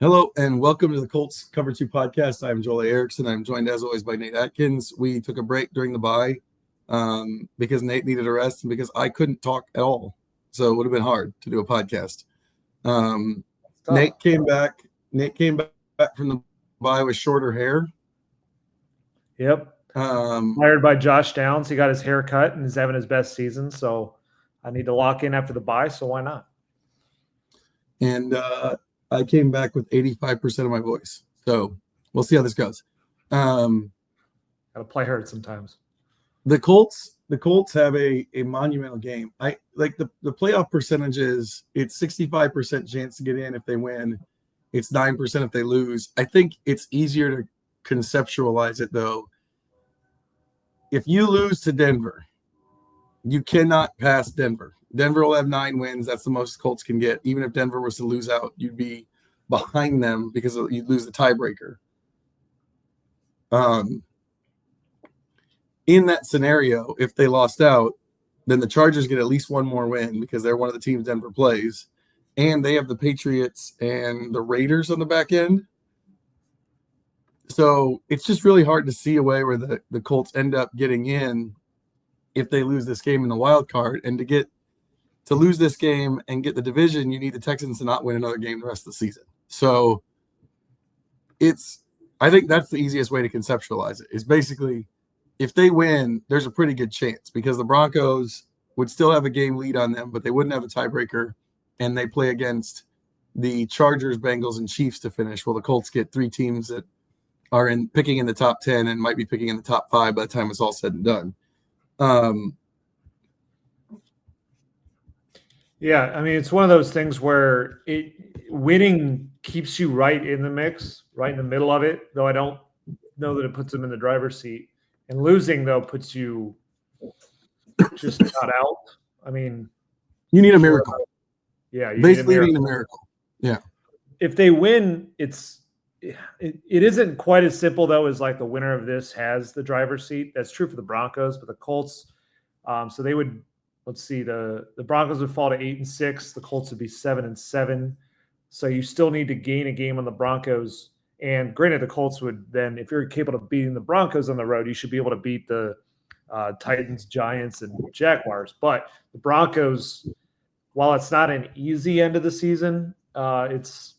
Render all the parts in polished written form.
Hello and welcome to the Colts Cover 2 podcast. I'm Joel Erickson. I'm joined as always by Nate Atkins. We took a break during the bye because Nate needed a rest and because I couldn't talk at all. So it would have been hard to do a podcast. Nate came back. Nate came back from the bye with shorter hair. Yep. Hired by Josh Downs. He got his hair cut and is having his best season. So I need to lock in after the bye. So why not? And I came back with 85% of my voice. So we'll see how this goes. Gotta play hurt sometimes. The Colts have a monumental game. I like the playoff percentages. It's 65% chance to get in if they win. It's 9% if they lose. I think it's easier to conceptualize it though. If you lose to Denver, you cannot pass Denver. Denver will have 9 wins. That's the most Colts can get. Even if Denver was to lose out, you'd be behind them because you'd lose the tiebreaker. In that scenario, if they lost out, then the Chargers get at least one more win because they're one of the teams Denver plays. And they have the Patriots and the Raiders on the back end. So it's just really hard to see a way where the Colts end up getting in if they lose this game in the wild card. And to lose this game and get the division, you need the Texans to not win another game the rest of the season. So I think that's the easiest way to conceptualize it is basically if they win, there's a pretty good chance because the Broncos would still have a game lead on them, but they wouldn't have a tiebreaker. And they play against the Chargers, Bengals, and Chiefs to finish. Well, the Colts get 3 teams that are picking in the top 10 and might be picking in the top 5 by the time it's all said and done. Yeah, I mean, it's one of those things where winning keeps you right in the mix, right in the middle of it, though I don't know that it puts them in the driver's seat. And losing, though, puts you just not out. I mean, you need a miracle. Yeah, you basically need a miracle. Yeah. If they win, it isn't quite as simple, though, as like the winner of this has the driver's seat. That's true for the Broncos, but the Colts, so they would – let's see, the Broncos would fall to 8-6. The Colts would be 7-7. So you still need to gain a game on the Broncos. And granted, the Colts would then, if you're capable of beating the Broncos on the road, you should be able to beat the Titans, Giants, and Jaguars. But the Broncos, while it's not an easy end of the season, it's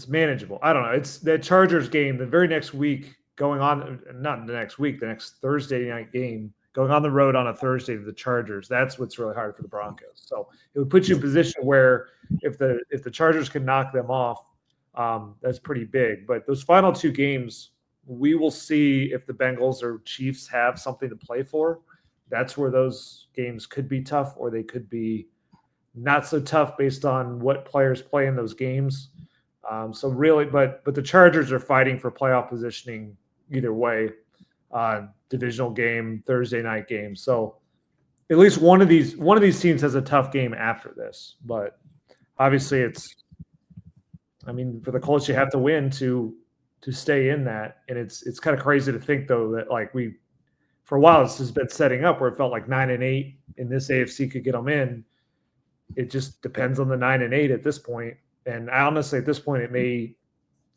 manageable. I don't know. It's the Chargers game the very next week going on, not the next week, the next Thursday night game. Going on the road on a Thursday to the Chargers, that's what's really hard for the Broncos. So it would put you in a position where if the Chargers can knock them off, that's pretty big. But those final 2 games, we will see if the Bengals or Chiefs have something to play for. That's where those games could be tough, or they could be not so tough based on what players play in those games. So really, but the Chargers are fighting for playoff positioning either way. Divisional game, Thursday night game. So at least one of these teams has a tough game after this. But obviously for the Colts, you have to win to stay in that. And it's kind of crazy to think though that like for a while this has been setting up where it felt like 9-8 in this AFC could get them in. It just depends on the 9-8 at this point. And honestly, at this point, they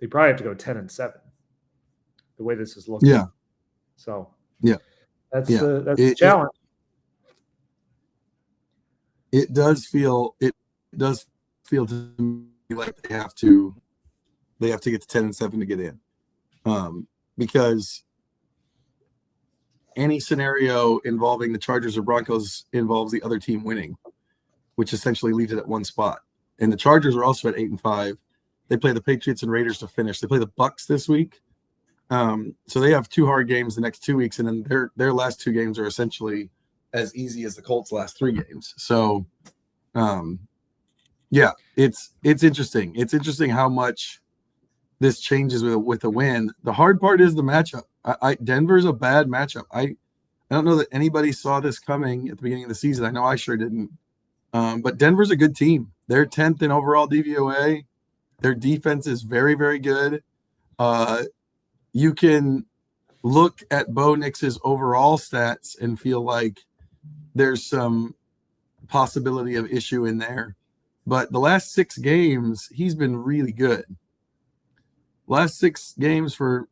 probably have to go 10-7. The way this is looking. Yeah. So yeah, that's the challenge. It does feel to me like they have to get to 10-7 to get in, because any scenario involving the Chargers or Broncos involves the other team winning, which essentially leaves it at one spot. And the Chargers are also at 8-5. They play the Patriots and Raiders to finish. They play the Bucs this week. So they have 2 hard games the next 2 weeks, and then their last 2 games are essentially as easy as the Colts' last 3 games. So, yeah, it's interesting. It's interesting how much this changes with a win. The hard part is the matchup. Denver's a bad matchup. I don't know that anybody saw this coming at the beginning of the season. I know I sure didn't. But Denver's a good team. They're 10th in overall DVOA. Their defense is very, very good. You can look at Bo Nix's overall stats and feel like there's some possibility of issue in there. but the last 6 games, he's been really good. Last 6 games for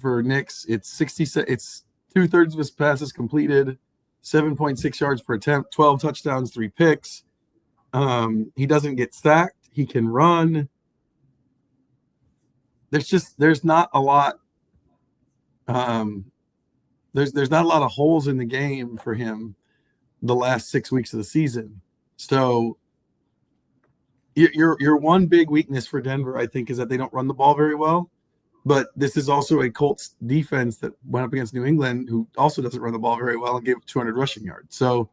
Nix, it's 60. It's 2/3 of his passes completed, 7.6 yards per attempt, 12 touchdowns, 3 picks. He doesn't get sacked. He can run. There's not a lot. There's not a lot of holes in the game for him the last 6 weeks of the season. So your one big weakness for Denver, I think, is that they don't run the ball very well. But this is also a Colts defense that went up against New England, who also doesn't run the ball very well and gave up 200 rushing yards. So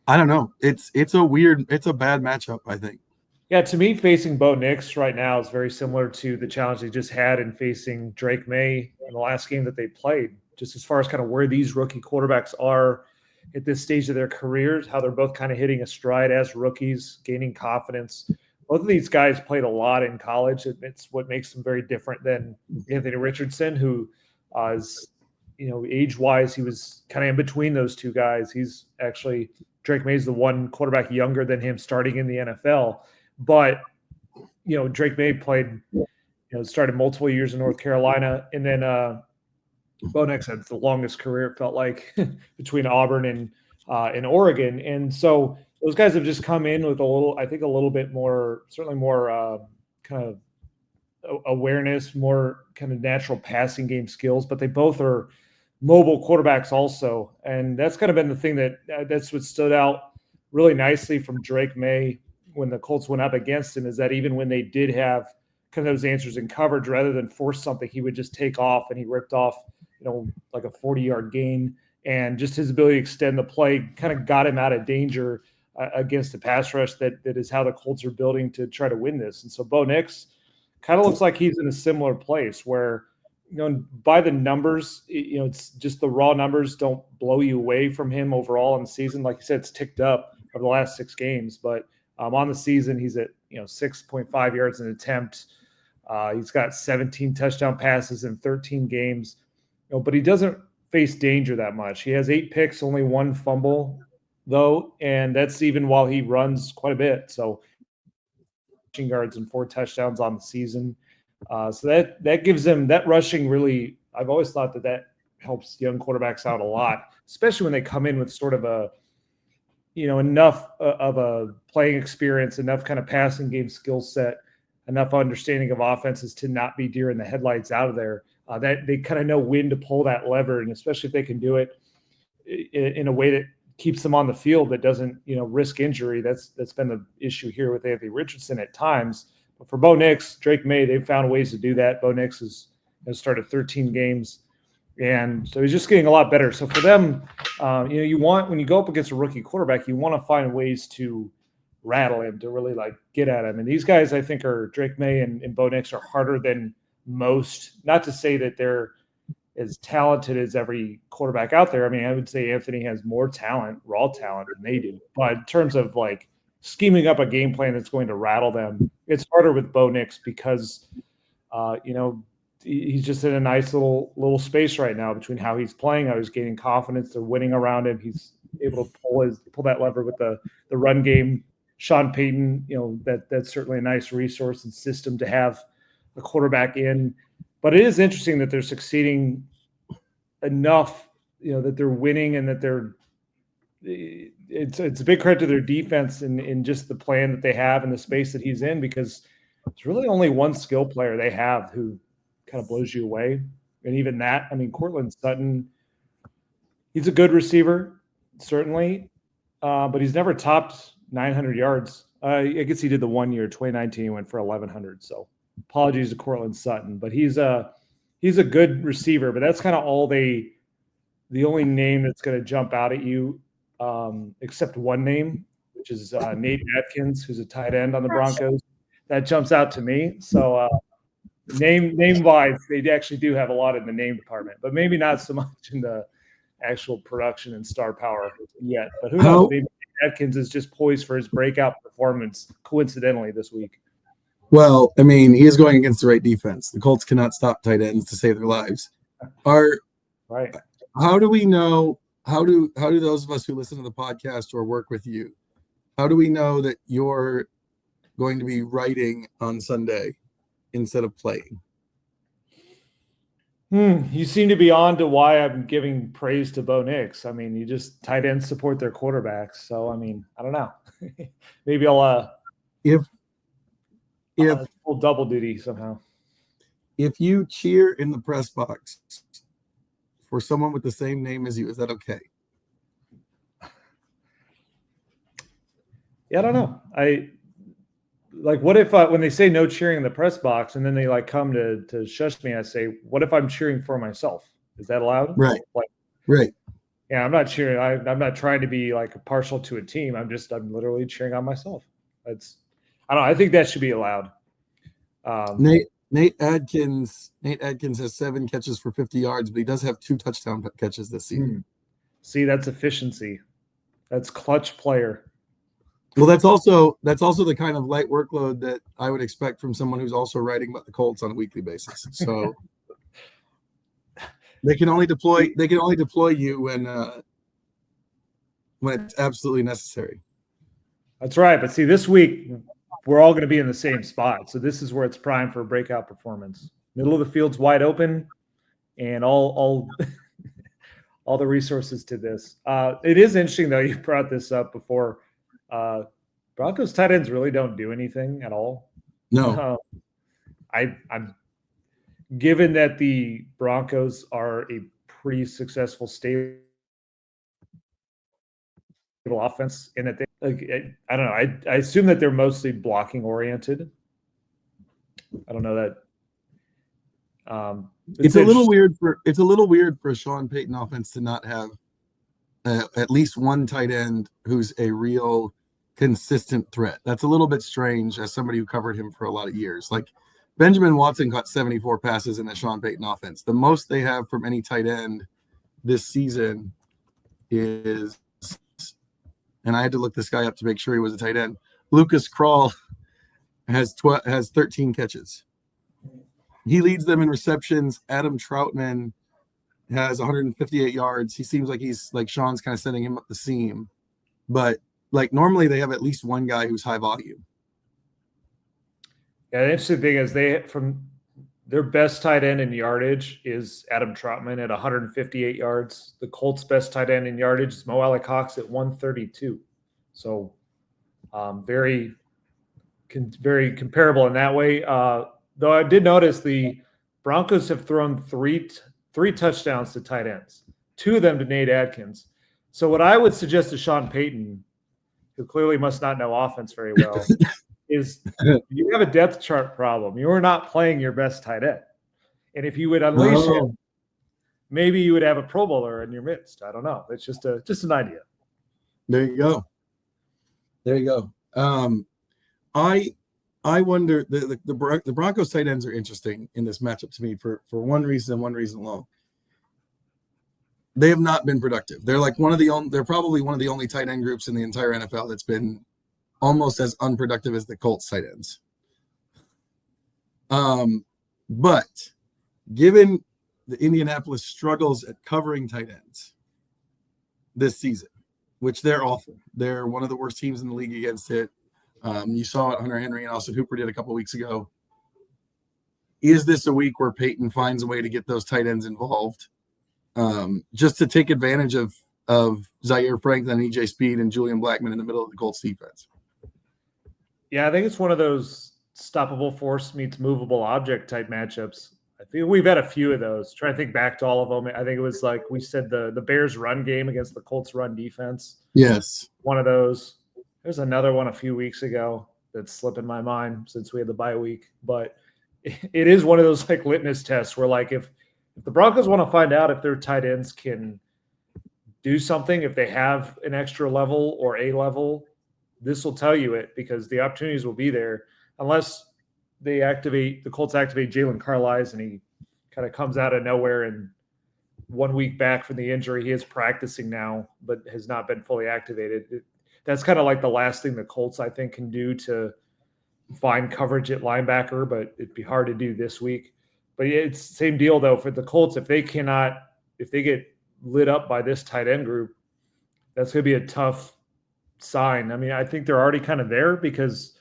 I don't know. It's a bad matchup, I think. Yeah, to me, facing Bo Nix right now is very similar to the challenge they just had in facing Drake May in the last game that they played, just as far as kind of where these rookie quarterbacks are at this stage of their careers, how they're both kind of hitting a stride as rookies, gaining confidence. Both of these guys played a lot in college. It's what makes them very different than Anthony Richardson, who is, age-wise, he was kind of in between those two guys. He's actually – Drake May's the one quarterback younger than him starting in the NFL. But, Drake May played, started multiple years in North Carolina. And then Bo Nix had the longest career, it felt like, between Auburn and Oregon. And so those guys have just come in with a little bit more, certainly more kind of awareness, more kind of natural passing game skills. But they both are mobile quarterbacks also. And that's kind of been the thing that's what stood out really nicely from Drake May when the Colts went up against him, is that even when they did have kind of those answers in coverage, rather than force something, he would just take off, and he ripped off, like a 40-yard gain. And just his ability to extend the play kind of got him out of danger against the pass rush that is how the Colts are building to try to win this. And so Bo Nix kind of looks like he's in a similar place where, by the numbers, it's just the raw numbers don't blow you away from him overall in the season. Like you said, it's ticked up over the last 6 games, but on the season, he's at 6.5 yards an attempt. He's got 17 touchdown passes in 13 games, but he doesn't face danger that much. He has 8 picks, only 1 fumble, though, and that's even while he runs quite a bit. So, rushing yards and 4 touchdowns on the season. So that gives them that rushing. Really, I've always thought that helps young quarterbacks out a lot, especially when they come in with sort of a enough of a playing experience, enough kind of passing game skill set, enough understanding of offenses to not be deer in the headlights out of there. That they kind of know when to pull that lever, and especially if they can do it in a way that keeps them on the field, that doesn't risk injury. That's been the issue here with Anthony Richardson at times. But for Bo Nix, Drake May, they've found ways to do that. Bo Nix has started 13 games. And so he's just getting a lot better. So for them, you want, when you go up against a rookie quarterback, you want to find ways to rattle him, to really get at him. And these guys, I think, are Drake May and Bo Nix are harder than most. Not to say that they're as talented as every quarterback out there. I mean, I would say Anthony has more talent, raw talent, than they do. But in terms of scheming up a game plan that's going to rattle them, it's harder with Bo Nix because, he's just in a nice little space right now between how he's playing, how he's gaining confidence. They're winning around him. He's able to pull that lever with the run game. Sean Payton, that's certainly a nice resource and system to have a quarterback in. But it is interesting that they're succeeding enough, that they're winning, and that it's a big credit to their defense in just the plan that they have and the space that he's in, because it's really only one skill player they have who kind of blows you away. And even that, I mean, Cortland Sutton, he's a good receiver, certainly, but he's never topped 900 yards. I guess he did the 1 year, 2019, he went for 1,100. So apologies to Cortland Sutton, but he's a good receiver. But that's kind of the only name that's going to jump out at you, except one name, which is Nate Atkins, who's a tight end on the Broncos. That jumps out to me. So name-wise, they actually do have a lot in the name department, but maybe not so much in the actual production and star power yet. But who knows? Maybe Atkins is just poised for his breakout performance, coincidentally, this week. Well, I mean, he is going against the right defense. The Colts cannot stop tight ends to save their lives. Right. How do we know? How do those of us who listen to the podcast or work with you, how do we know that going to be writing on Sunday instead of playing? You seem to be on to why I'm giving praise to Bo Nix. I mean, tight ends support their quarterbacks. So, I mean, I don't know. Maybe I'll if full double duty somehow. If you cheer in the press box for someone with the same name as you, is that okay? Yeah, I don't know. What if when they say no cheering in the press box and then they come to shush me, I say, what if I'm cheering for myself? Is that allowed? Right. Right. Yeah, I'm not cheering. I'm not trying to be partial to a team. I'm literally cheering on myself. I don't know. I think that should be allowed. Nate Atkins has 7 catches for 50 yards, but he does have 2 touchdown catches this season. See, that's efficiency. That's clutch player. Well, that's also the kind of light workload that I would expect from someone who's also writing about the Colts on a weekly basis. So they can only deploy you when it's absolutely necessary. That's right. But see, this week we're all going to be in the same spot. So this is where it's prime for a breakout performance. Middle of the field's wide open, and all all the resources to this. It is interesting, though, you brought this up before. Broncos tight ends really don't do anything at all. No. I'm given that the Broncos are a pretty successful stable offense in that they, I don't know. I assume that they're mostly blocking oriented. I don't know that. It's a little weird for a Sean Payton offense to not have at least one tight end who's a real consistent threat. That's a little bit strange as somebody who covered him for a lot of years. Like Benjamin Watson caught 74 passes in the Sean Payton offense. The most they have from any tight end this season is, and I had to look this guy up to make sure he was a tight end. Lucas Krull has 13 catches. He leads them in receptions. Adam Troutman has 158 yards. He seems like he's like Sean's kind of setting him up the seam, but normally they have at least one guy who's high volume. Yeah, the interesting thing is their best tight end in yardage is Adam Troutman at 158 yards. The Colts' best tight end in yardage is Mo Alley-Cox at 132. So very comparable in that way. Though I did notice the Broncos have thrown three touchdowns to tight ends, 2 of them to Nate Atkins. So what I would suggest to Sean Payton, who clearly must not know offense very well, is you have a depth chart problem. You are not playing your best tight end. And if you would unleash him, maybe you would have a Pro Bowler in your midst. I don't know. It's just an idea. There you go. I wonder, the Broncos tight ends are interesting in this matchup to me for one reason and one reason alone. They have not been productive. They're they're probably one of the only tight end groups in the entire NFL that's been almost as unproductive as the Colts tight ends. But given the Indianapolis struggles at covering tight ends this season, which they're awful. They're one of the worst teams in the league against it. You saw what Hunter Henry and Austin Hooper did a couple of weeks ago. Is this a week where Peyton finds a way to get those tight ends involved, just to take advantage of Zaire Franklin, EJ Speed, and Julian Blackmon in the middle of the Colts defense? Yeah, I think it's one of those stoppable force meets movable object type matchups. I feel we've had a few of those. Trying to think back to all of them. I think it was like we said the Bears run game against the Colts run defense. Yes. One of those. There's another one a few weeks ago that's slipping my mind since we had the bye week. But it is one of those litmus tests where if the Broncos want to find out if their tight ends can do something, if they have an extra level or a level, this will tell you it, because the opportunities will be there unless the Colts activate Jalen Carlisle and he kind of comes out of nowhere and 1 week back from the injury. He is practicing now, but has not been fully activated. That's kind of like the last thing the Colts, I think, can do to find coverage at linebacker, but it'd be hard to do this week. But it's the same deal, though, for the Colts. If they get lit up by this tight end group, that's going to be a tough sign. I mean, I think they're already kind of there because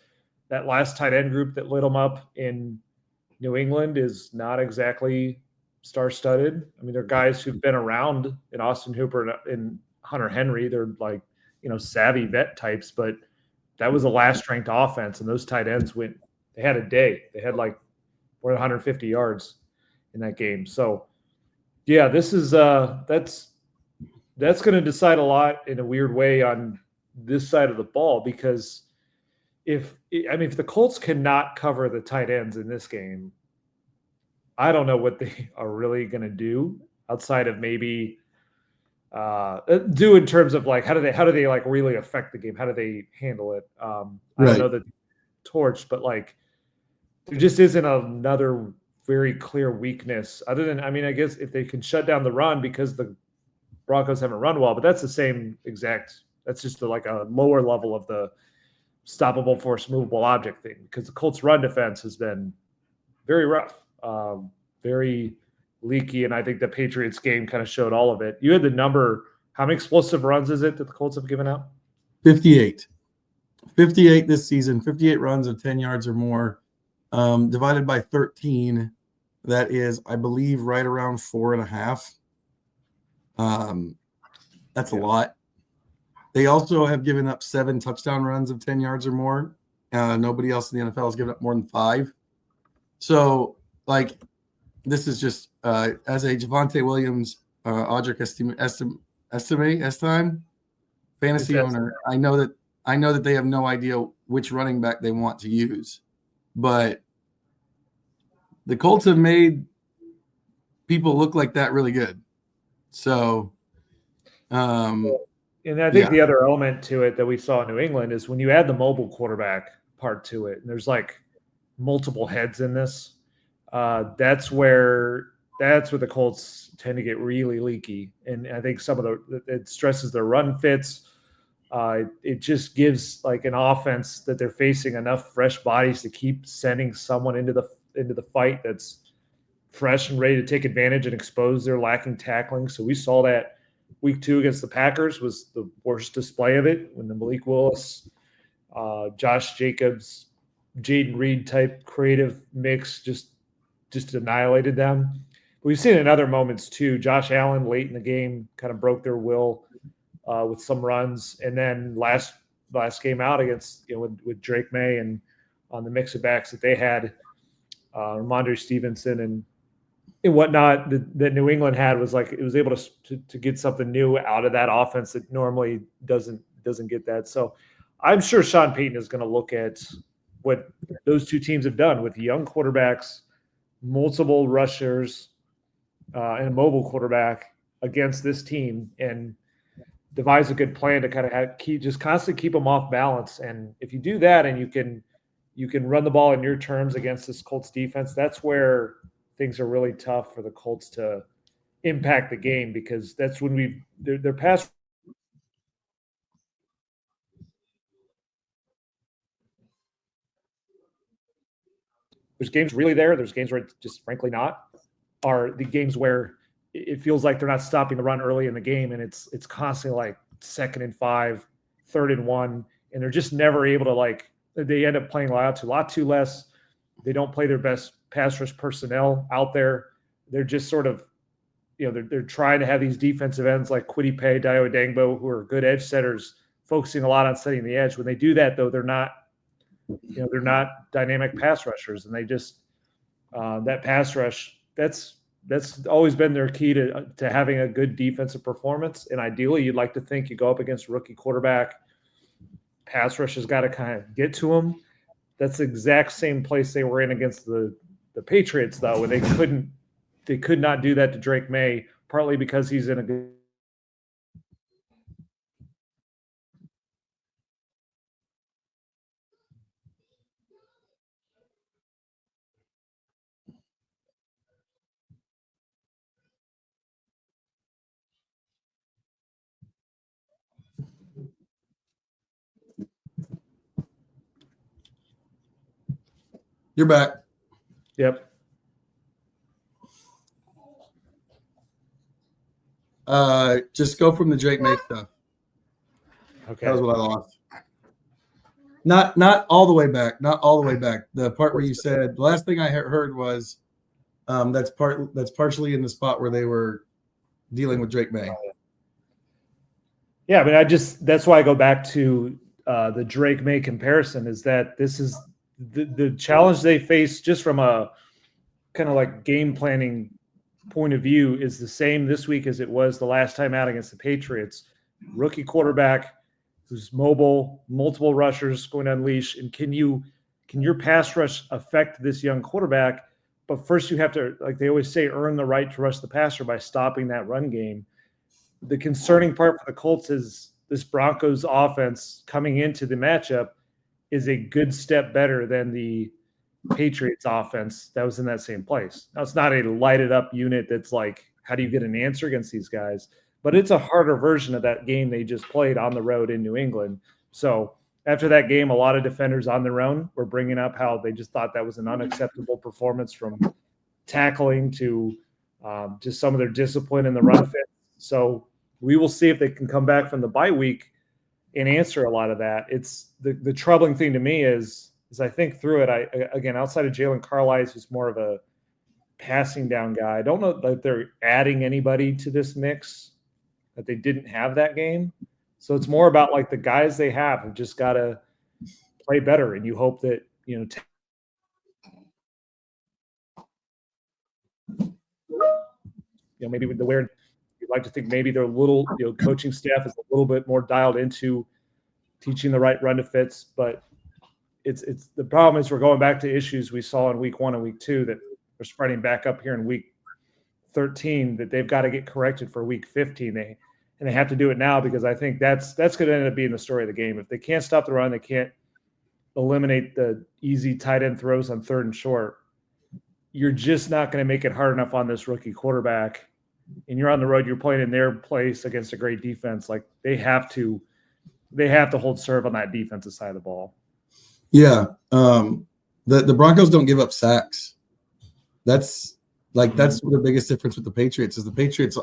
that last tight end group that lit them up in New England is not exactly star-studded. I mean, they're guys who've been around in Austin Hooper and Hunter Henry. They're like, savvy vet types, but that was a last-ranked offense, and those tight ends they had a day. They had like more than 150 yards in that game. So, yeah, this is that's going to decide a lot in a weird way on this side of the ball, because if the Colts cannot cover the tight ends in this game, I don't know what they are really going to do outside of maybe do in terms of like how do they like really affect the game? How do they handle it? I don't know the torch, but like there just isn't another very clear weakness other than, I guess if they can shut down the run, because the Broncos haven't run well, but that's the same exact. That's just like a lower level of the stoppable force, movable object thing, because the Colts' run defense has been very rough, very leaky, and I think the Patriots game kind of showed all of it. You had the number. How many explosive runs is it that the Colts have given out? 58. 58 this season. 58 runs of 10 yards or more, divided by 13. That is, I believe, right around 4.5. That's a lot. They also have given up 7 touchdown runs of 10 yards or more. Nobody else in the NFL has given up more than 5. So, like, this is just as a Javonte Williams, Audric Estime fantasy owner. I know that they have no idea which running back they want to use, but the Colts have made people look like that really good. So, and I think the other element to it that we saw in New England is when you add the mobile quarterback part to it, and there's like multiple heads in this, that's where the Colts tend to get really leaky. And I think it stresses their run fits. It just gives like an offense that they're facing enough fresh bodies to keep sending someone into the fight that's fresh and ready to take advantage and expose their lacking tackling. So we saw that week 2 against the Packers was the worst display of it, when the Malik Willis, Josh Jacobs, Jaden Reed type creative mix just annihilated them. We've seen it in other moments too. Josh Allen late in the game kind of broke their will with some runs, and then last game out against with Drake May and on the mix of backs that they had, Ramondre Stevenson and whatnot that New England had, was like it was able to get something new out of that offense that normally doesn't get that. So I'm sure Sean Payton is going to look at what those two teams have done with young quarterbacks, multiple rushers, and a mobile quarterback against this team, and devise a good plan to kind of just constantly keep them off balance. And if you do that, and you can run the ball in your terms against this Colts defense, that's where things are really tough for the Colts to impact the game, because that's when their pass. There's games really there. There's games where it's just frankly not. Are the games where it feels like they're not stopping the run early in the game, and it's constantly like 2nd and 5, 3rd and 1, and they're just never able to, like, they end up playing a lot too less. They don't play their best pass rush personnel out there. They're just sort of, they're trying to have these defensive ends like Kwity Paye, Dio Dangbo, who are good edge setters, focusing a lot on setting the edge. When they do that, though, they're not dynamic pass rushers, and they just that pass rush, that's always been their key to having a good defensive performance. And ideally, you'd like to think you go up against a rookie quarterback, pass rush has got to kind of get to them. That's the exact same place they were in against the Patriots, though, where they could not do that to Drake May, partly because he's in a good. You're back. Yep. Just go from the Drake May stuff. Okay. That was what I lost. Not all the way back. Not all the way back. The part where you said the last thing I heard was that's partially in the spot where they were dealing with Drake May. Yeah, I mean, that's why I go back to the Drake May comparison, is that this is the challenge they face just from a kind of like game planning point of view is the same this week as it was the last time out against the Patriots. Rookie quarterback who's mobile, multiple rushers going to unleash, and can your pass rush affect this young quarterback? But first you have to, like they always say, earn the right to rush the passer by stopping that run game. The concerning part for the Colts is this Broncos offense coming into the matchup is a good step better than the Patriots offense that was in that same place. Now, it's not a lighted up unit that's like, how do you get an answer against these guys? But it's a harder version of that game they just played on the road in New England. So after that game, a lot of defenders on their own were bringing up how they just thought that was an unacceptable performance, from tackling to just some of their discipline in the run fit. So we will see if they can come back from the bye week and answer a lot of that. It's the troubling thing to me is I think through it, again, outside of Jalen Carlisle, who's more of a passing down guy, I don't know that they're adding anybody to this mix that they didn't have that game. So it's more about like the guys they have just got to play better. And you hope that, maybe with the where you'd like to think maybe their little, coaching staff is a little bit more dialed into teaching the right run to fits. But it's the problem is we're going back to issues we saw in week 1 and week 2 that are spreading back up here in week 13 that they've got to get corrected for week 15. They have to do it now, because I think that's going to end up being the story of the game. If they can't stop the run, they can't eliminate the easy tight end throws on 3rd and short, you're just not going to make it hard enough on this rookie quarterback. And you're on the road, you're playing in their place against a great defense. Like they have to hold serve on that defensive side of the ball. Yeah. The Broncos don't give up sacks. That's the biggest difference with the Patriots is the Patriots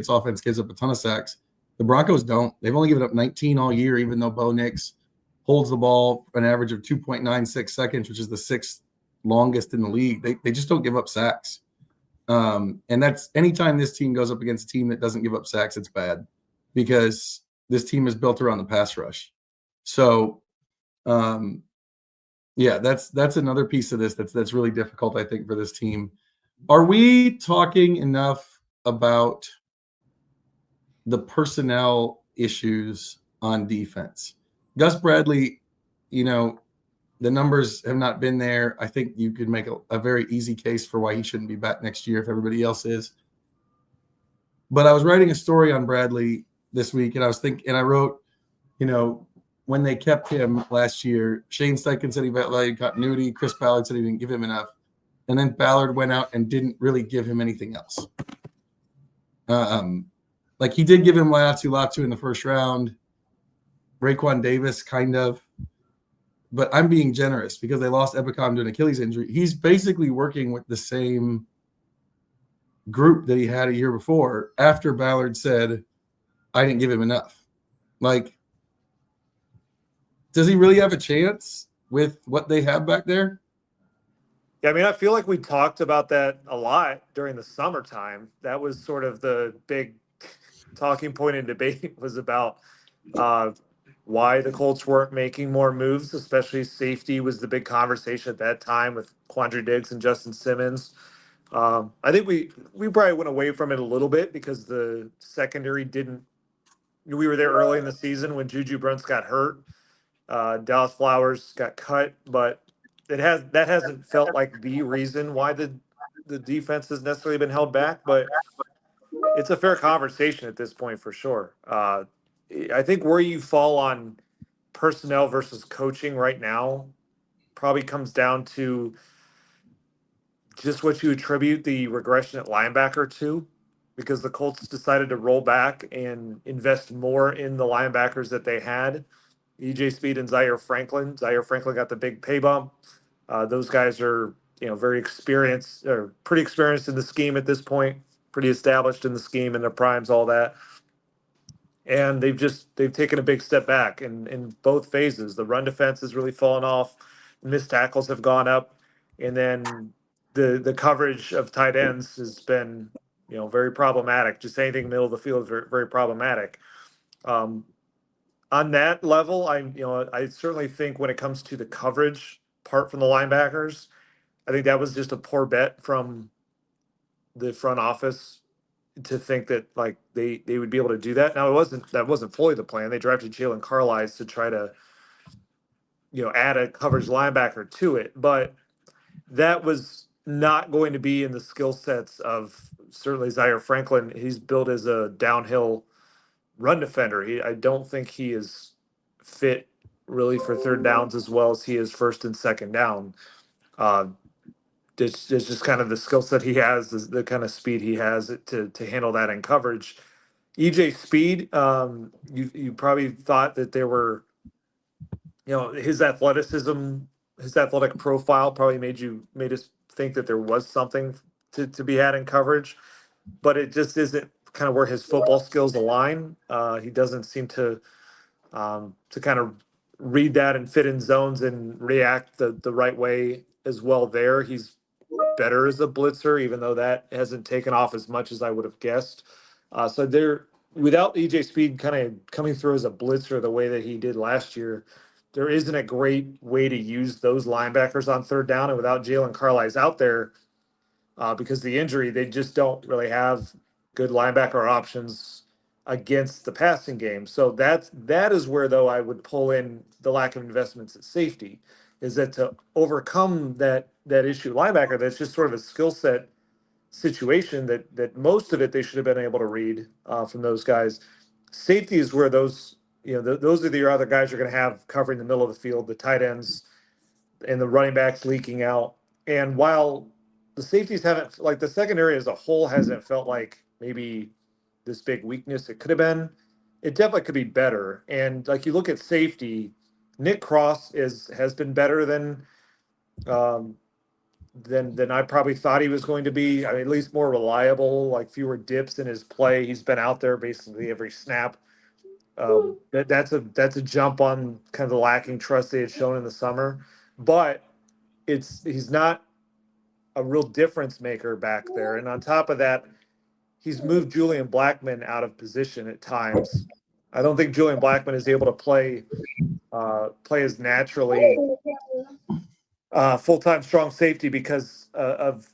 offense gives up a ton of sacks. The Broncos don't. They've only given up 19 all year, even though Bo Nix holds the ball an average of 2.96 seconds, which is the 6th longest in the league. They just don't give up sacks. And that's anytime this team goes up against a team that doesn't give up sacks, it's bad, because this team is built around the pass rush. So, yeah, that's another piece of this that's really difficult, I think, for this team. Are we talking enough about the personnel issues on defense? Gus Bradley, the numbers have not been there. I think you could make a very easy case for why he shouldn't be back next year if everybody else is. But I was writing a story on Bradley this week, and I wrote, when they kept him last year, Shane Steichen said he valued continuity. Chris Ballard said he didn't give him enough. And then Ballard went out and didn't really give him anything else. Like he did give him Latu in the first round, Raekwon Davis kind of. But I'm being generous because they lost Ebicom to an Achilles injury. He's basically working with the same group that he had a year before after Ballard said, I didn't give him enough. Like, does he really have a chance with what they have back there? Yeah, I mean, I feel like we talked about that a lot during the summertime. That was sort of the big talking point in debate was about why the Colts weren't making more moves, especially safety was the big conversation at that time with Quandre Diggs and Justin Simmons. I think we probably went away from it a little bit because the secondary didn't. We were there early in the season when Juju Brents got hurt. Dallas Flowers got cut, but that hasn't felt like the reason why the defense has necessarily been held back. But it's a fair conversation at this point for sure. I think where you fall on personnel versus coaching right now probably comes down to just what you attribute the regression at linebacker to, because the Colts decided to roll back and invest more in the linebackers that they had. EJ Speed and Zaire Franklin. Zaire Franklin got the big pay bump. Those guys are, very experienced, or pretty experienced in the scheme at this point, pretty established in the scheme in their primes, all that. and they've taken a big step back in both phases. The run defense has really fallen off, missed tackles have gone up, and then the coverage of tight ends has been very problematic. Just anything in the middle of the field is very, very problematic. On that level, I certainly think when it comes to the coverage part from the linebackers, I think that was just a poor bet from the front office to think that like they would be able to do that. Now that wasn't fully the plan. They drafted Jalen Carlisle to try to add a coverage linebacker to it, but that was not going to be in the skill sets of certainly Zaire Franklin. He's built as a downhill run defender. I don't think he is fit really for third downs as well as he is first and second down. It's just kind of the skill set he has, the kind of speed he has to handle that in coverage. EJ Speed, you probably thought that there were, his athleticism, his athletic profile probably made us think that there was something to be had in coverage, but it just isn't kind of where his football skills align. He doesn't seem to kind of read that and fit in zones and react the right way as well there. He's better as a blitzer, even though that hasn't taken off as much as I would have guessed. So there, without EJ Speed kind of coming through as a blitzer the way that he did last year, there isn't a great way to use those linebackers on third down. And without Jalen Carlisle out there, because of the injury, they just don't really have good linebacker options against the passing game. So that is where, though, I would pull in the lack of investments at safety, is that to overcome that issue linebacker, that's just sort of a skill set situation that most of it they should have been able to read from those guys. Safety is where those those are the other guys you're going to have covering the middle of the field, the tight ends and the running backs leaking out. And while the safeties haven't, like the secondary as a whole hasn't felt like maybe this big weakness it could have been, it definitely could be better. And like you look at safety, Nick Cross has been better than I probably thought he was going to be. I mean, at least more reliable, like fewer dips in his play. He's been out there basically every snap. That's a jump on kind of the lacking trust they had shown in the summer, but he's not a real difference maker back there. And on top of that, he's moved Julian Blackman out of position at times. I don't think Julian Blackman is able to play as naturally full-time strong safety because of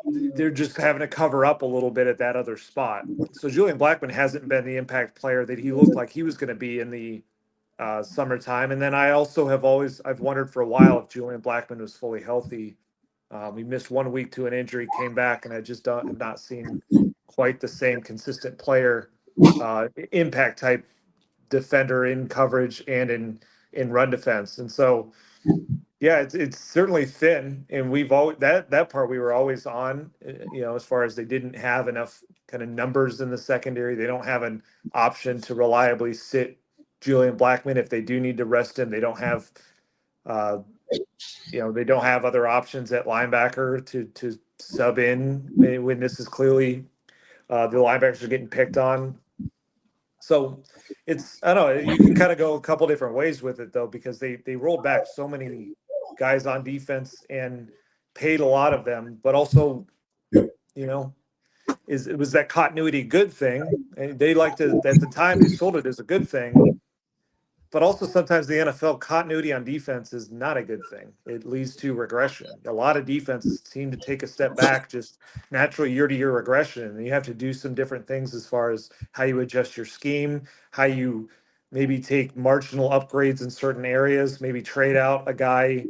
they're just having to cover up a little bit at that other spot. So Julian Blackman hasn't been the impact player that he looked like he was going to be in the summertime. And then I also I've wondered for a while if Julian Blackman was fully healthy. He missed 1 week to an injury, came back, and I just have not seen quite the same consistent player, impact type defender in coverage and in run defense. And so, yeah, it's certainly thin, and we've always that part we were always on, as far as they didn't have enough kind of numbers in the secondary. They don't have an option to reliably sit Julian Blackman if they do need to rest him. They don't have, they don't have other options at linebacker to sub in when this is clearly the linebackers are getting picked on. So I don't know, you can kind of go a couple different ways with it though, because they rolled back so many guys on defense and paid a lot of them, but also, it was that continuity good thing. And they liked to, at the time they sold it as a good thing, but also sometimes the NFL continuity on defense is not a good thing. It leads to regression. A lot of defenses seem to take a step back, just natural year-to-year regression. And you have to do some different things as far as how you adjust your scheme, how you maybe take marginal upgrades in certain areas, maybe trade out a guy,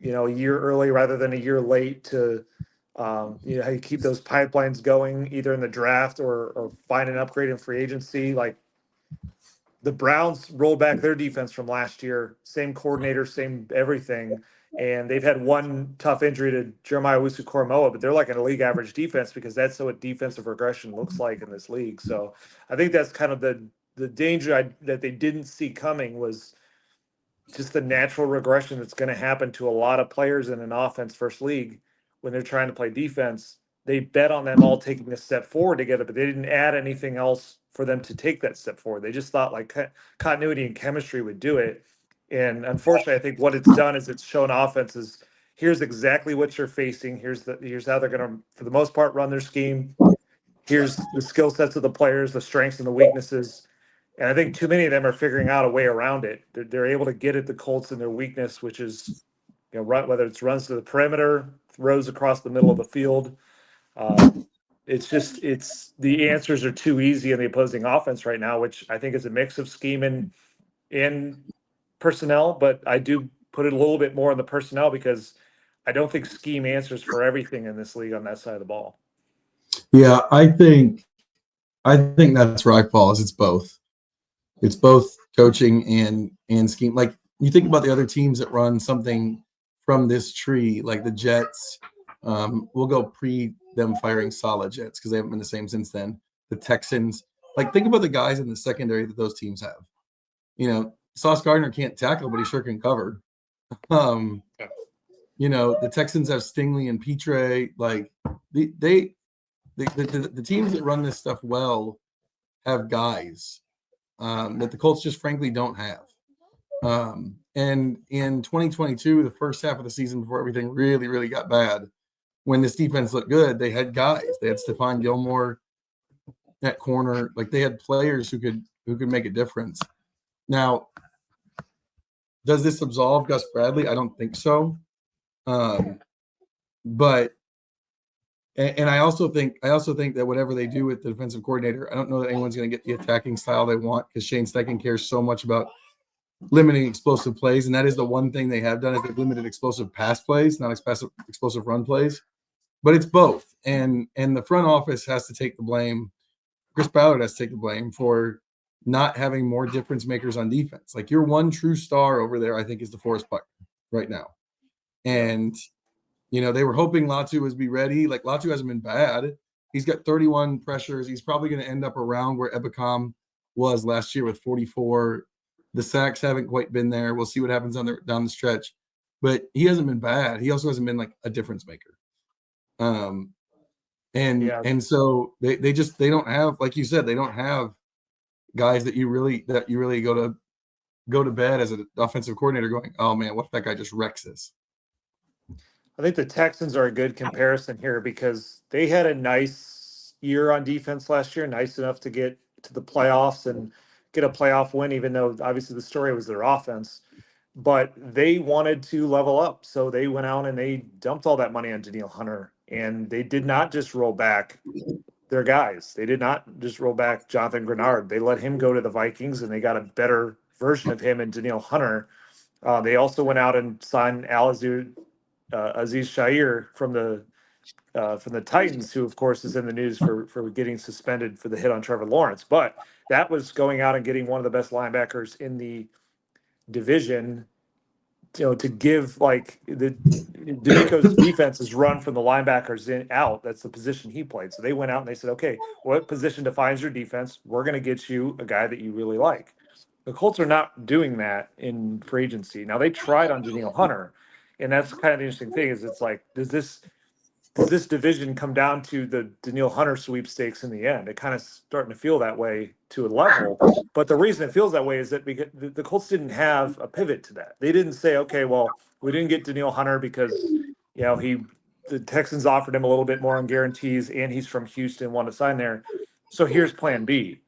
a year early rather than a year late to, how you keep those pipelines going either in the draft or find an upgrade in free agency. Like, the Browns rolled back their defense from last year, same coordinator, same everything. And they've had one tough injury to Jeremiah Owusu-Koramoah, but they're like a league average defense because that's what defensive regression looks like in this league. So I think that's kind of the danger that they didn't see coming, was just the natural regression that's going to happen to a lot of players in an offense first league when they're trying to play defense. they bet on them all taking a step forward together, but they didn't add anything else for them to take that step forward. They just thought like continuity and chemistry would do it. And unfortunately, I think what it's done is it's shown offenses, here's exactly what you're facing. Here's how they're going to, for the most part, run their scheme. Here's the skill sets of the players, the strengths and the weaknesses. And I think too many of them are figuring out a way around it. They're able to get at the Colts and their weakness, which is, whether it's runs to the perimeter, throws across the middle of the field. It's the answers are too easy in the opposing offense right now, which I think is a mix of scheme and personnel. But I do put it a little bit more on the personnel because I don't think scheme answers for everything in this league on that side of the ball. Yeah, I think that's where I fall. Is it's both. It's both coaching and scheme. Like you think about the other teams that run something from this tree, like the Jets. We'll go pre them firing solid Jets because they haven't been the same since then. The Texans. Like think about the guys in the secondary that those teams have. Sauce Gardner can't tackle, but he sure can cover. The Texans have Stingley and Petre. Like the teams that run this stuff well have guys that the Colts just frankly don't have. And in 2022, the first half of the season before everything really, really got bad, when this defense looked good, they had guys. They had Stephon Gilmore at corner. Like they had players who could make a difference. Now, does this absolve Gus Bradley? I don't think so. But I also think that whatever they do with the defensive coordinator, I don't know that anyone's going to get the attacking style they want because Shane Steichen cares so much about limiting explosive plays, and that is the one thing they have done is they've limited explosive pass plays, not explosive run plays. But it's both, and the front office has to take the blame. Chris Ballard has to take the blame for not having more difference makers on defense. Like your one true star over there, I think, is DeForest Buckner right now, and they were hoping Latu was be ready. Like Latu hasn't been bad. He's got 31 pressures. He's probably going to end up around where Ebicom was last year with 44. The sacks haven't quite been there. We'll see what happens down the stretch. But he hasn't been bad. He also hasn't been like a difference maker. And so they don't have, like you said, they don't have guys that you really go to bed as an offensive coordinator going, oh man, what if that guy just wrecks this? I think the Texans are a good comparison here because they had a nice year on defense last year, nice enough to get to the playoffs and get a playoff win, even though obviously the story was their offense. But they wanted to level up. So they went out and they dumped all that money on Danielle Hunter. And they did not just roll back their guys. They did not just roll back Jonathan Grenard. They let him go to the Vikings and they got a better version of him in Danielle Hunter. They also went out and signed Aziz Shair from the Titans, who of course is in the news for getting suspended for the hit on Trevor Lawrence. But that was going out and getting one of the best linebackers in the division. To give like D'Amico's defense is run from the linebackers out. That's the position he played. So they went out and they said, okay, what position defines your defense? We're going to get you a guy that you really like. The Colts are not doing that in free agency. Now they tried on Danielle Hunter, and that's kind of the interesting thing is it's like, does this division come down to the Danielle Hunter sweepstakes in the end? It kind of starting to feel that way to a level. But the reason it feels that way is that because the Colts didn't have a pivot to that. They didn't say, okay, well, we didn't get Danielle Hunter because, the Texans offered him a little bit more on guarantees and he's from Houston, wanted to sign there. So here's plan B.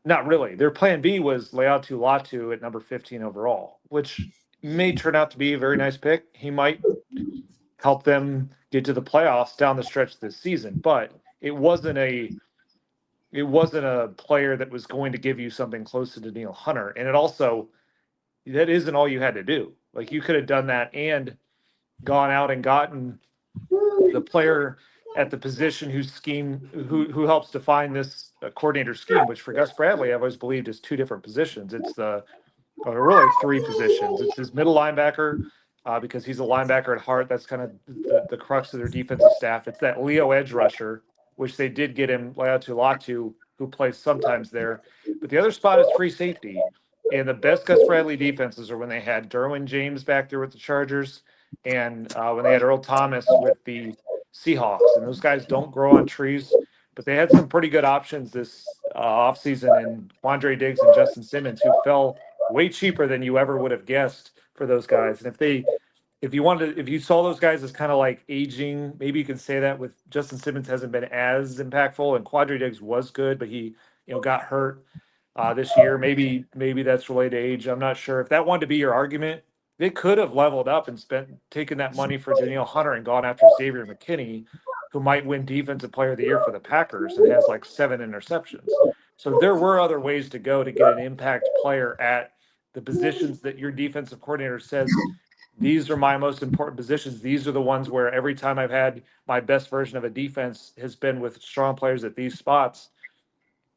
Not really. Their plan B was Leatu Latu at number 15 overall, which may turn out to be a very nice pick. He might help them get to the playoffs down the stretch this season, but it wasn't a player that was going to give you something close to Danielle Hunter. And it also, that isn't all you had to do. Like you could have done that and gone out and gotten the player at the position who helps define this coordinator scheme, which for Gus Bradley, I've always believed is two different positions. It's really three positions. It's his middle linebacker, because he's a linebacker at heart. That's kind of the crux of their defensive staff. It's that Leo edge rusher, which they did get him, Leatu Latu, who plays sometimes there. But the other spot is free safety. And the best Gus Bradley defenses are when they had Derwin James back there with the Chargers and when they had Earl Thomas with the Seahawks, and those guys don't grow on trees. But they had some pretty good options this offseason, and Quandre Diggs and Justin Simmons, who fell way cheaper than you ever would have guessed for those guys. And if you saw those guys as kind of like aging, maybe you could say that with Justin Simmons hasn't been as impactful, and Quandre Diggs was good, but he got hurt this year. Maybe that's related to age. I'm not sure. If that wanted to be your argument, they could have leveled up and taken that money for Danielle Hunter and gone after Xavier McKinney, who might win Defensive Player of the Year for the Packers and has like 7 interceptions. So there were other ways to go to get an impact player at the positions that your defensive coordinator says, these are my most important positions. These are the ones where every time I've had my best version of a defense has been with strong players at these spots.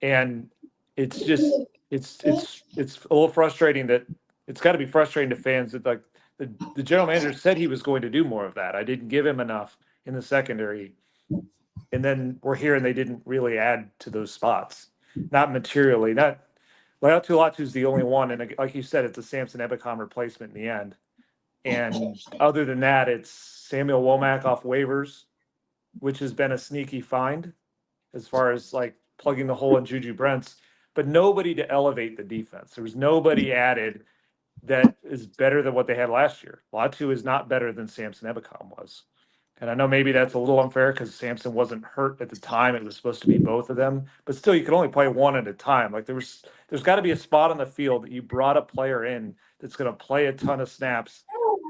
And it's just it's a little frustrating that it's got to be frustrating to fans that like the general manager said he was going to do more of that. I didn't give him enough in the secondary. And then we're here and they didn't really add to those spots. Not materially. Not Latu is the only one. And like you said, it's a Samson Ebicom replacement in the end. And other than that, it's Samuel Womack off waivers, which has been a sneaky find as far as like plugging the hole in Juju Brents, but nobody to elevate the defense. There was nobody added that is better than what they had last year. Latu is not better than Samson Ebicom was. And I know maybe that's a little unfair because Samson wasn't hurt at the time. It was supposed to be both of them, but still, you can only play one at a time. Like there's got to be a spot on the field that you brought a player in that's going to play a ton of snaps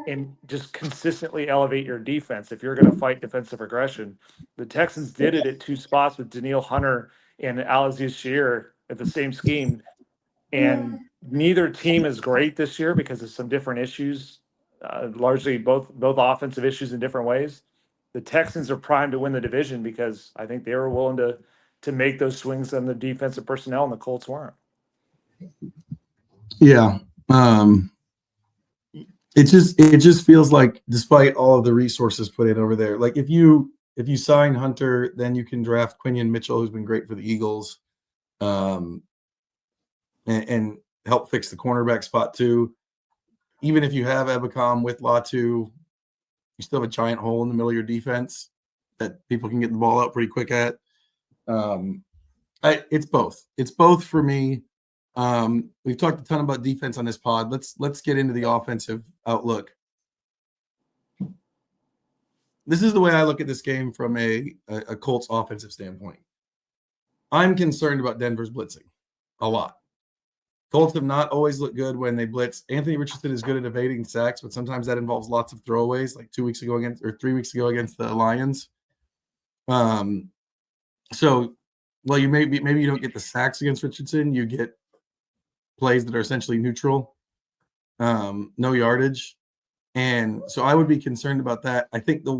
and just consistently elevate your defense if you're going to fight defensive aggression. The Texans did it at 2 spots with Danielle Hunter and Al-Aziz Shir at the same scheme, and neither team is great this year because of some different issues, largely both offensive issues in different ways. The Texans are primed to win the division because I think they were willing to make those swings on the defensive personnel, and the Colts weren't. Yeah. It just feels like despite all of the resources put in over there, like if you sign Hunter, then you can draft Quinion Mitchell, who's been great for the Eagles, and help fix the cornerback spot too. Even if you have Ebicom with Latu, you still have a giant hole in the middle of your defense that people can get the ball out pretty quick at. It's both. It's both for me. We've talked a ton about defense on this pod. Let's get into the offensive outlook. This is the way I look at this game from a Colts offensive standpoint. I'm concerned about Denver's blitzing a lot. Colts have not always looked good when they blitz. Anthony Richardson is good at evading sacks, but sometimes that involves lots of throwaways, like 3 weeks ago against the Lions. So while you maybe you don't get the sacks against Richardson, you get plays that are essentially neutral, no yardage. And so I would be concerned about that. I think the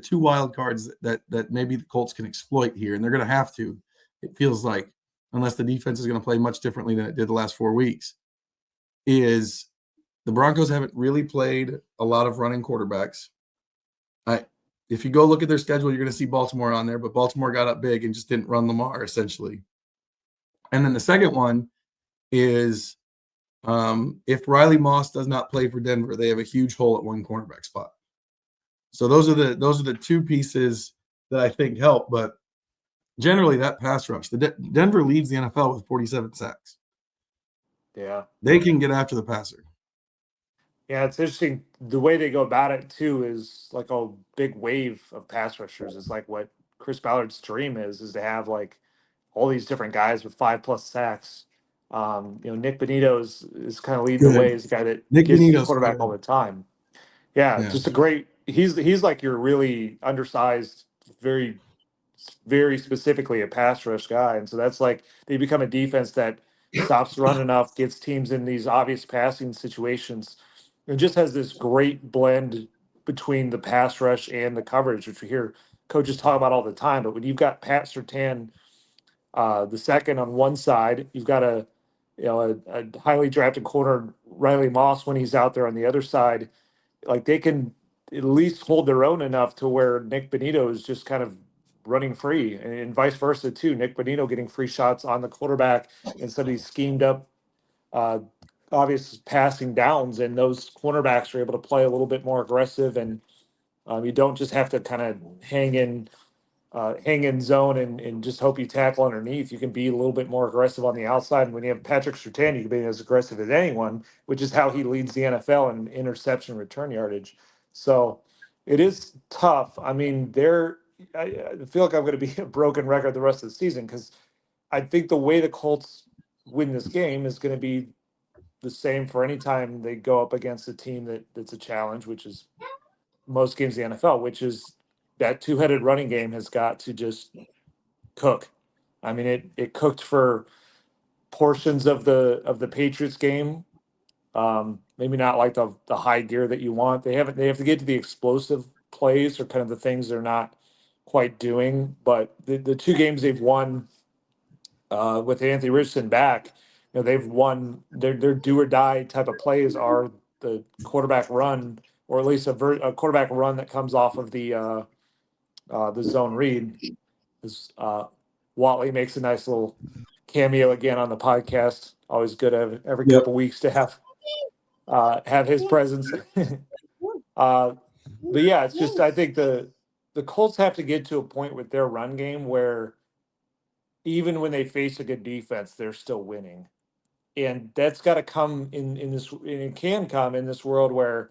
2 wild cards that maybe the Colts can exploit here, and they're going to have to, it feels like, unless the defense is going to play much differently than it did the last 4 weeks, is the Broncos haven't really played a lot of running quarterbacks. If you go look at their schedule, you're going to see Baltimore on there, but Baltimore got up big and just didn't run Lamar, essentially. And then the second one is if Riley Moss does not play for Denver, they have a huge hole at one cornerback spot. So those are the 2 pieces that I think help. But generally, that pass rush, Denver leads the NFL with 47 sacks. Yeah, they can get after the passer. Yeah, it's interesting. The way they go about it too is like a big wave of pass rushers. It's like what Chris Ballard's dream is to have like all these different guys with 5+ sacks. Nick Benito is kind of leading the way. He's a guy that Nick gets the Benito's quarterback good. all the time. Yeah, Yeah. just a great. He's like your really undersized, very very specifically a pass rush guy, and so that's like they become a defense that stops the run enough, gets teams in these obvious passing situations, and just has this great blend between the pass rush and the coverage, which we hear coaches talk about all the time. But when you've got Pat Surtain, the second on one side, you've got a highly drafted corner Riley Moss when he's out there on the other side, like they can at least hold their own enough to where Nick Benito is just kind of running free, and vice versa too. Nick Benito getting free shots on the quarterback instead of these schemed up, obvious passing downs, and those cornerbacks are able to play a little bit more aggressive and You don't just have to kind of hang in zone and just hope you tackle underneath. You can be a little bit more aggressive on the outside. And when you have Patrick Surtain, you can be as aggressive as anyone, which is how he leads the NFL in interception return yardage. So it is tough. I mean, I feel like I'm going to be a broken record the rest of the season because I think the way the Colts win this game is going to be the same for any time they go up against a team that's a challenge, which is most games in the NFL, which is that two-headed running game has got to just cook. I mean, it cooked for portions of the Patriots game. Maybe not like the high gear that you want. They have to get to the explosive plays or kind of the things they're not quite doing. But the two games they've won with Anthony Richardson back, they've won their do or die type of plays are the quarterback run, or at least a quarterback run that comes off of the zone read. Watley makes a nice little cameo again on the podcast. Always good every Yep. couple weeks to have his presence. But yeah, it's just I think the Colts have to get to a point with their run game where even when they face a good defense, they're still winning. And that's got to come in this, and it can come in this world where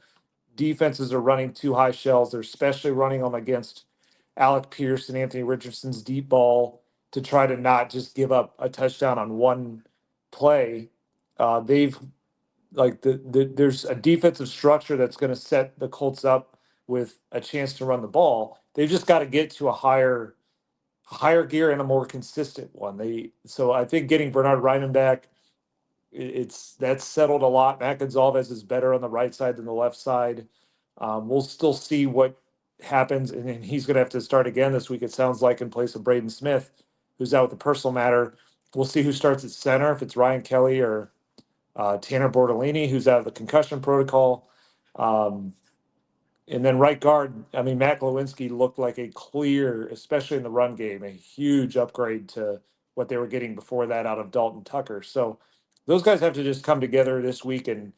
defenses are running too high shells. They're especially running them against Alec Pierce and Anthony Richardson's deep ball to try to not just give up a touchdown on one play. They've like there's a defensive structure that's going to set the Colts up with a chance to run the ball. They've just got to get to a higher gear and a more consistent one. So I think getting Bernard Ryman back, that's settled a lot. Matt Gonzalez is better on the right side than the left side. We'll still see what happens, and then he's going to have to start again this week. It sounds like in place of Braden Smith, who's out with a personal matter. We'll see who starts at center, if it's Ryan Kelly or Tanner Bortolini, who's out of the concussion protocol. And then right guard, I mean, Matt Glowinski looked like a clear, especially in the run game, a huge upgrade to what they were getting before that out of Dalton Tucker. So those guys have to just come together this week and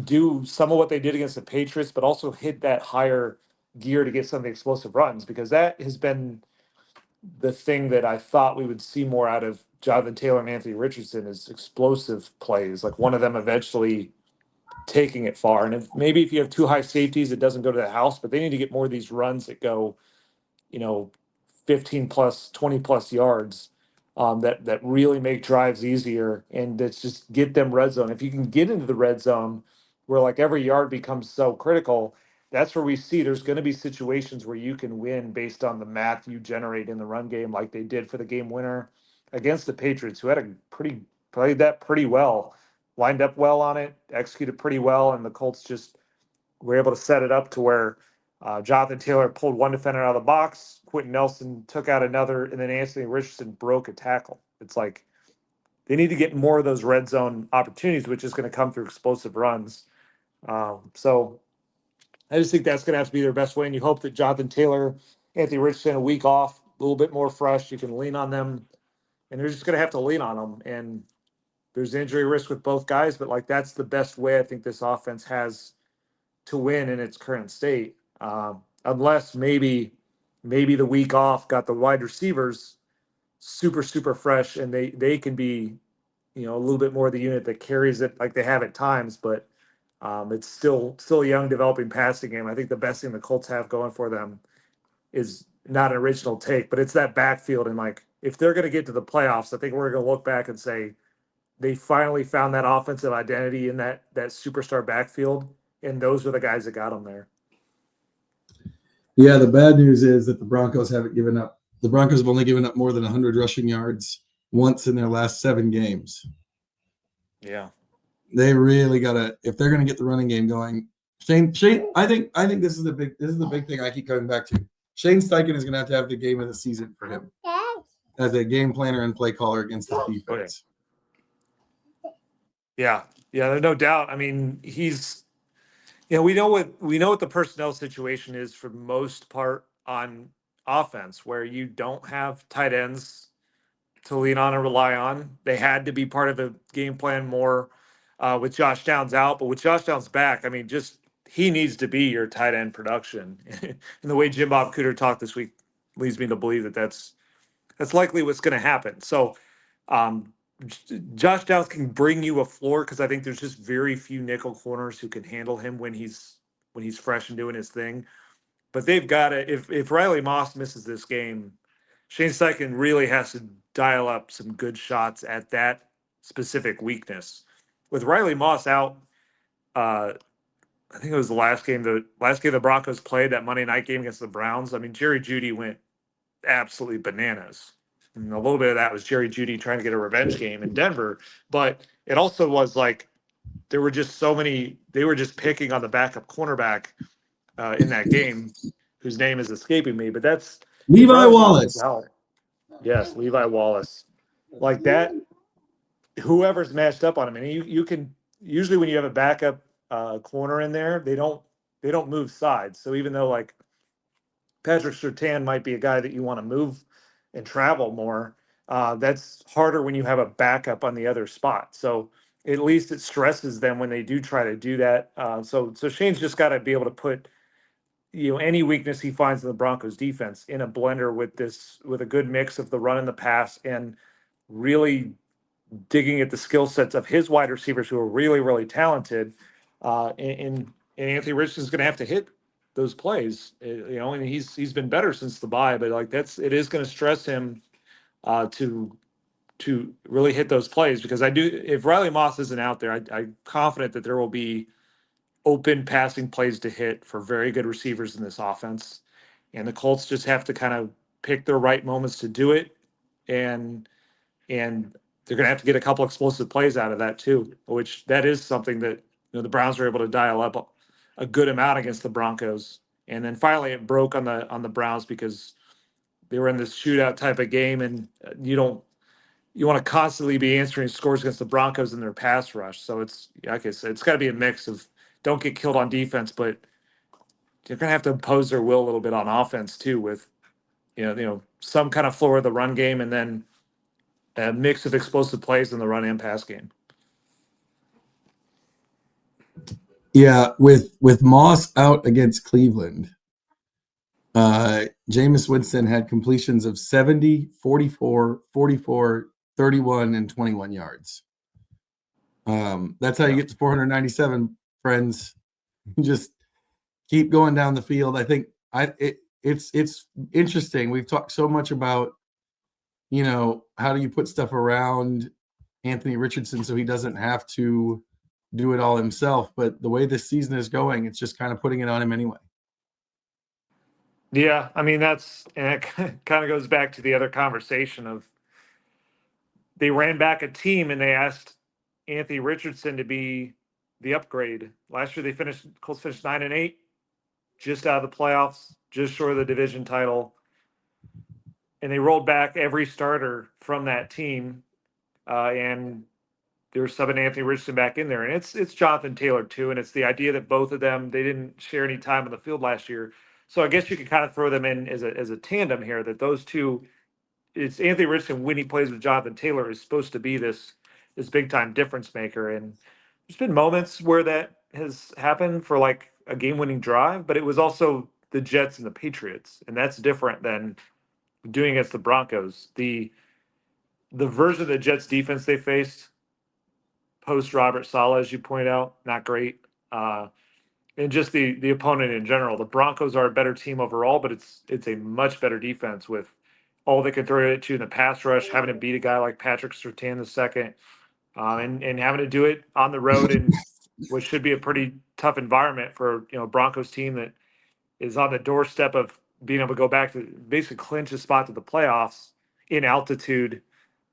do some of what they did against the Patriots, but also hit that higher gear to get some of the explosive runs, because that has been the thing that I thought we would see more out of Jonathan Taylor and Anthony Richardson is explosive plays, like one of them eventually taking it far. And if you have two high safeties, it doesn't go to the house, but they need to get more of these runs that go, 15 plus, 20 plus yards, that really make drives easier, and that's just get them red zone. If you can get into the red zone where like every yard becomes so critical, that's where we see there's going to be situations where you can win based on the math you generate in the run game, like they did for the game winner against the Patriots, who had played that pretty well, lined up well on it, executed pretty well, and the Colts just were able to set it up to where Jonathan Taylor pulled one defender out of the box, Quentin Nelson took out another, and then Anthony Richardson broke a tackle. It's like they need to get more of those red zone opportunities, which is going to come through explosive runs. So I just think that's going to have to be their best way, and you hope that Jonathan Taylor, Anthony Richardson, a week off, a little bit more fresh, you can lean on them, and they're just going to have to lean on them. And there's injury risk with both guys, but like that's the best way I think this offense has to win in its current state. Unless maybe the week off got the wide receivers super, super fresh, and they can be, a little bit more of the unit that carries it like they have at times, but it's still a young developing passing game. I think the best thing the Colts have going for them is not an original take, but it's that backfield. And like, if they're going to get to the playoffs, I think we're going to look back and say they finally found that offensive identity in that superstar backfield, and those were the guys that got them there. Yeah, the bad news is that the Broncos haven't given up. The Broncos have only given up more than 100 rushing yards once in their last 7 games. Yeah. They really gotta, if they're gonna get the running game going. Shane, I think this is the big thing I keep coming back to. Shane Steichen is gonna have the game of the season for him as a game planner and play caller against the defense. Yeah, there's no doubt. I mean, he's, we know what the personnel situation is for the most part on offense, where you don't have tight ends to lean on and rely on. They had to be part of the game plan more with Josh Downs out, but with Josh Downs back, I mean, just he needs to be your tight end production. And the way Jim Bob Cooter talked this week leads me to believe that that's likely what's going to happen. So Josh Downs can bring you a floor because I think there's just very few nickel corners who can handle him when he's fresh and doing his thing. But they've got to, if Riley Moss misses this game, Shane Steichen really has to dial up some good shots at that specific weakness. With Riley Moss out, I think it was the last game the Broncos played, that Monday night game against the Browns. I mean, Jerry Jeudy went absolutely bananas. And a little bit of that was Jerry Jeudy trying to get a revenge game in Denver. But it also was like there were just so many, they were just picking on the backup cornerback in that game, whose name is escaping me. But that's Levi Wallace. Yes, Levi Wallace. Like that, whoever's matched up on him. And you can, usually when you have a backup corner in there, they don't move sides. So even though like Patrick Surtain might be a guy that you want to move and travel more, that's harder when you have a backup on the other spot. So at least it stresses them when they do try to do that. So Shane's just got to be able to put any weakness he finds in the Broncos defense in a blender with a good mix of the run and the pass, and really digging at the skill sets of his wide receivers who are really, really talented. And Anthony Richardson is going to have to hit those plays, and he's been better since the bye, but like it is going to stress him to really hit those plays, because if Riley Moss isn't out there, I'm confident that there will be open passing plays to hit for very good receivers in this offense. And the Colts just have to kind of pick their right moments to do it. And they're going to have to get a couple explosive plays out of that too, which that is something that the Browns were able to dial up a good amount against the Broncos. And then finally it broke on the Browns because they were in this shootout type of game, and you want to constantly be answering scores against the Broncos in their pass rush. So it's, like I said, it's got to be a mix of don't get killed on defense, but you're going to have to impose their will a little bit on offense too, with some kind of floor of the run game, and then a mix of explosive plays in the run and pass game. Yeah, with Moss out against Cleveland, Jameis Winston had completions of 70, 44, 44, 31, and 21 yards. That's how you get to 497, friends. Just keep going down the field. I think it's interesting. We've talked so much about, how do you put stuff around Anthony Richardson so he doesn't have to do it all himself. But the way this season is going, it's just kind of putting it on him anyway. Yeah, I mean, and it kind of goes back to the other conversation of they ran back a team and they asked Anthony Richardson to be the upgrade. Last year Colts finished 9-8, just out of the playoffs, just short of the division title. And they rolled back every starter from that team, and they're subbing Anthony Richardson back in there. And it's Jonathan Taylor too, and it's the idea that both of them, they didn't share any time on the field last year. So I guess you could kind of throw them in as a tandem here, that those two, it's Anthony Richardson when he plays with Jonathan Taylor is supposed to be this big time difference maker. And there's been moments where that has happened for like a game winning drive, but it was also the Jets and the Patriots, and that's different than doing against the Broncos. The version of the Jets defense they faced post Robert Saleh, as you point out, not great. And just the opponent in general. The Broncos are a better team overall, but it's a much better defense with all they can throw at you in the pass rush, having to beat a guy like Patrick Surtain II, and having to do it on the road in what should be a pretty tough environment for a Broncos team that is on the doorstep of being able to go back to basically clinch a spot to the playoffs in altitude.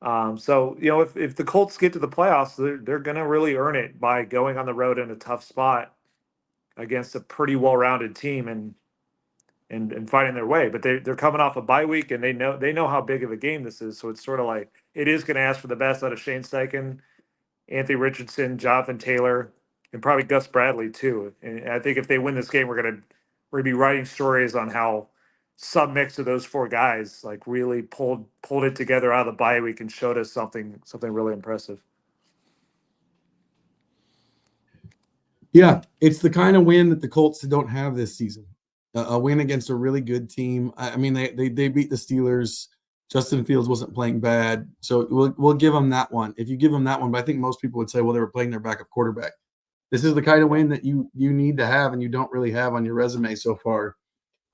So if the Colts get to the playoffs, they're going to really earn it by going on the road in a tough spot against a pretty well-rounded team and fighting their way. But they're coming off a bye week, and they know how big of a game this is. So it's sort of like it is going to ask for the best out of Shane Steichen, Anthony Richardson, Jonathan Taylor, and probably Gus Bradley too. And I think if they win this game, we're gonna be writing stories on how some mix of those four guys like really pulled it together out of the bye week and showed us something really impressive. Yeah, it's the kind of win that the Colts don't have this season. A win against a really good team. I mean, they beat the Steelers. Justin Fields wasn't playing bad, so we'll give them that one. If you give them that one, but I think most people would say, well, they were playing their backup quarterback. This is the kind of win that you need to have, and you don't really have on your resume so far,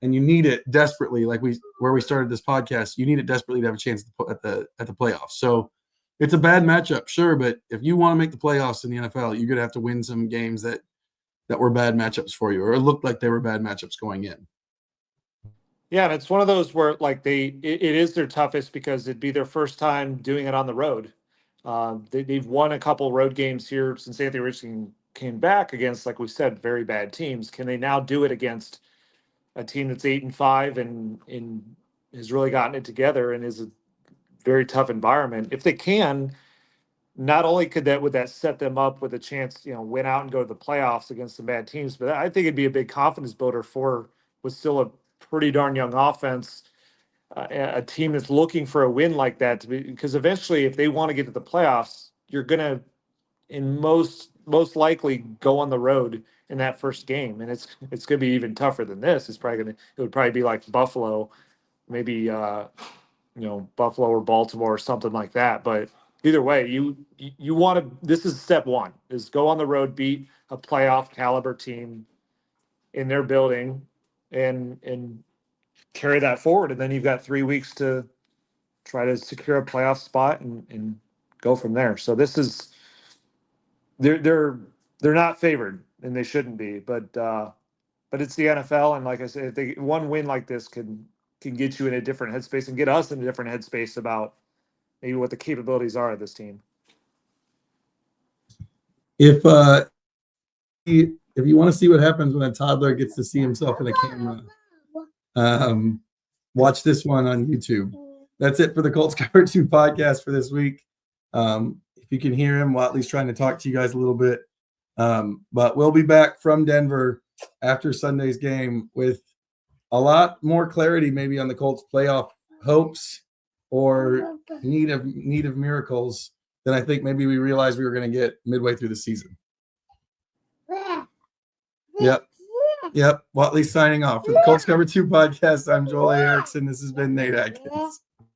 and you need it desperately. Like where we started this podcast, you need it desperately to have a chance at the playoffs. So it's a bad matchup, sure, but if you want to make the playoffs in the NFL, you're gonna have to win some games that were bad matchups for you, or it looked like they were bad matchups going in. Yeah, and it's one of those where like it is their toughest because it'd be their first time doing it on the road. They've won a couple road games here since Anthony Richardson came back against, like we said, very bad teams. Can they now do it against a team that's 8-5 and has really gotten it together and is a very tough environment? If they can, not only would that set them up with a chance, win out and go to the playoffs against some bad teams, but I think it'd be a big confidence builder for what's still a pretty darn young offense, a team that's looking for a win like that because eventually, if they want to get to the playoffs, you're gonna, in most likely, go on the road in that first game, and it's gonna be even tougher than this. It would probably be like Buffalo, maybe Buffalo or Baltimore or something like that, but. Either way, you want to. This is step one: is go on the road, beat a playoff caliber team in their building, and carry that forward. And then you've got 3 weeks to try to secure a playoff spot and go from there. So this is they're not favored, and they shouldn't be. But it's the NFL, and like I said, one win like this can get you in a different headspace and get us in a different headspace about maybe what the capabilities are of this team. If you want to see what happens when a toddler gets to see himself in a camera, watch this one on YouTube. That's it for the Colts Cover 2 podcast for this week. If you can hear him, Watley's trying to talk to you guys a little bit. But we'll be back from Denver after Sunday's game with a lot more clarity maybe on the Colts playoff hopes or need of miracles than I think maybe we realized we were going to get midway through the season. Yep. Watley signing off. For the Colts Cover 2 podcast, I'm Joel A. Erickson. This has been Nate Atkins.